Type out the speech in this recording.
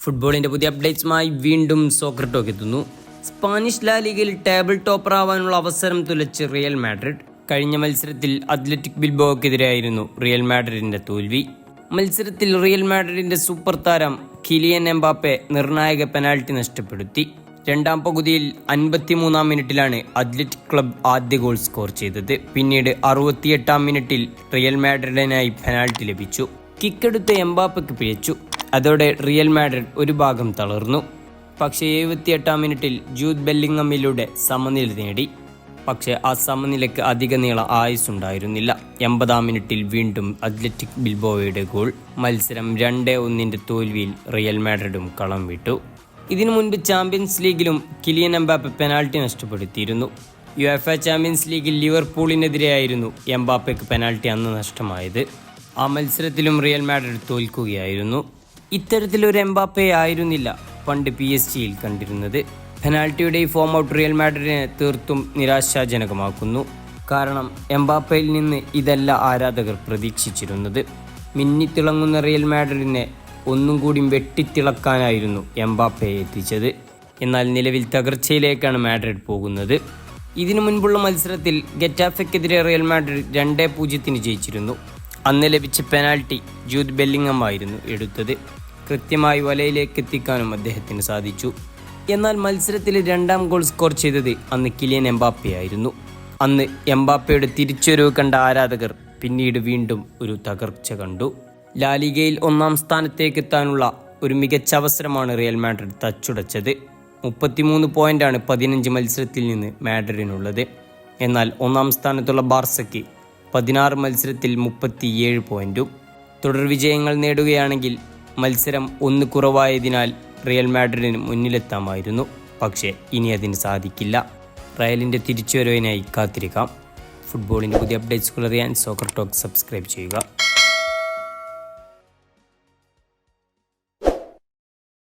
ഫുട്ബോളിൻ്റെ പുതിയ അപ്ഡേറ്റ്സുമായി വീണ്ടും soccer talk എത്തുന്നു. സ്പാനിഷ് ലാ ലീഗയിൽ ടേബിൾ ടോപ്പർ ആവാനുള്ള അവസരം തുലച്ച് റിയൽ മാഡ്രിഡ്. കഴിഞ്ഞ മത്സരത്തിൽ അത്ലറ്റിക് ബിൽബോയ്ക്കെതിരെയായിരുന്നു റിയൽ മാഡ്രിഡിന്റെ തോൽവി. മത്സരത്തിൽ റിയൽ മാഡ്രിഡിന്റെ സൂപ്പർ താരം കിലിയൻ എംബാപ്പെ നിർണായക പെനാൽറ്റി നഷ്ടപ്പെടുത്തി. രണ്ടാം പകുതിയിൽ 53-ാം മിനിറ്റിലാണ് അത്ലറ്റിക് ക്ലബ് ആദ്യ ഗോൾ സ്കോർ ചെയ്തത്. പിന്നീട് 68-ാം മിനിറ്റിൽ റിയൽ മാഡ്രിഡിനായി പെനാൽറ്റി ലഭിച്ചു. കിക്കെടുത്ത് എംബാപ്പയ്ക്ക് പിഴച്ചു. അതോടെ റിയൽ മാഡ്രിഡ് ഒരു ഭാഗം തളർന്നു. പക്ഷേ 78-ാം മിനിറ്റിൽ ജൂഡ് ബെല്ലിംഗമിലൂടെ സമനില നേടി. പക്ഷേ ആ സമനിലയ്ക്ക് അധിക നീള ആയുസ്സുണ്ടായിരുന്നില്ല. 80-ാം മിനിറ്റിൽ വീണ്ടും അത്ലറ്റിക് ബിൽബോയുടെ ഗോൾ. മത്സരം 2-1 തോൽവിയിൽ റിയൽ മാഡ്രിഡും കളം വിട്ടു. ഇതിനു മുൻപ് ചാമ്പ്യൻസ് ലീഗിലും കിലിയൻ എംബാപ്പെ പെനാൽറ്റി നഷ്ടപ്പെടുത്തിയിരുന്നു. യുഎഫ ചാമ്പ്യൻസ് ലീഗിൽ ലിവർപൂളിനെതിരെയായിരുന്നു എംബാപ്പയ്ക്ക് പെനാൽറ്റി അന്ന് നഷ്ടമായത്. ആ മത്സരത്തിലും റിയൽ മാഡ്രിഡ് തോൽക്കുകയായിരുന്നു. ഇത്തരത്തിലൊരു എംബാപ്പെ ആയിരുന്നില്ല പണ്ട് PSG-യിൽ കണ്ടിരുന്നത്. പെനാൽറ്റിയുടെ ഈ ഫോം ഔട്ട് റിയൽ മാഡ്രിഡിനെ തീർത്തും നിരാശാജനകമാക്കുന്നു. കാരണം എംബാപ്പയിൽ നിന്ന് ഇതല്ല ആരാധകർ പ്രതീക്ഷിച്ചിരുന്നത്. മിന്നിത്തിളങ്ങുന്ന റിയൽ മാഡ്രിഡിനെ ഒന്നും കൂടി വെട്ടിത്തിളക്കാനായിരുന്നു എംബാപ്പയെ എത്തിച്ചത്. എന്നാൽ നിലവിൽ തകർച്ചയിലേക്കാണ് മാഡ്രിഡ് പോകുന്നത്. ഇതിനു മുൻപുള്ള മത്സരത്തിൽ ഗെറ്റാഫയ്ക്കെതിരെ റിയൽ മാഡ്രിഡ് 2-0 ജയിച്ചിരുന്നു. അന്ന് ലഭിച്ച പെനാൽറ്റി ജൂഡ് ബെല്ലിംഗം ആയിരുന്നു എടുത്തത്. കൃത്യമായി വലയിലേക്ക് എത്തിക്കാനും അദ്ദേഹത്തിന് സാധിച്ചു. എന്നാൽ മത്സരത്തിൽ രണ്ടാം ഗോൾ സ്കോർ ചെയ്തത് അന്ന് കിലിയൻ എംബാപ്പയായിരുന്നു. അന്ന് എംബാപ്പയുടെ തിരിച്ചുവരവ് കണ്ട ആരാധകർ പിന്നീട് വീണ്ടും ഒരു തകർച്ച കണ്ടു. ലാലിഗയിൽ 1-ാം സ്ഥാനത്തേക്ക് എത്താനുള്ള ഒരു മികച്ച അവസരമാണ് റിയൽ മാഡ്രിഡ് തച്ചുടച്ചത്. 33 പോയിന്റാണ് 15 മത്സരത്തിൽ നിന്ന് മാഡ്രിഡിനുള്ളത്. എന്നാൽ 1-ാം സ്ഥാനത്തുള്ള ബാർസയ്ക്ക് 16 മത്സരത്തിൽ 37 പോയിന്റും. തുടർ വിജയങ്ങൾ നേടുകയാണെങ്കിൽ മത്സരം 1 കുറവായതിനാൽ റിയൽ മാഡ്രിഡിന് മുന്നിലെത്താമായിരുന്നു. പക്ഷേ ഇനി അതിന് സാധിക്കില്ല. റയലിൻ്റെ തിരിച്ചുവരവിനായി കാത്തിരിക്കാം. ഫുട്ബോളിൻ്റെ പുതിയ അപ്ഡേറ്റ്സുകൾ അറിയാൻ സോക്കർ ടോക്ക് സബ്സ്ക്രൈബ് ചെയ്യുക.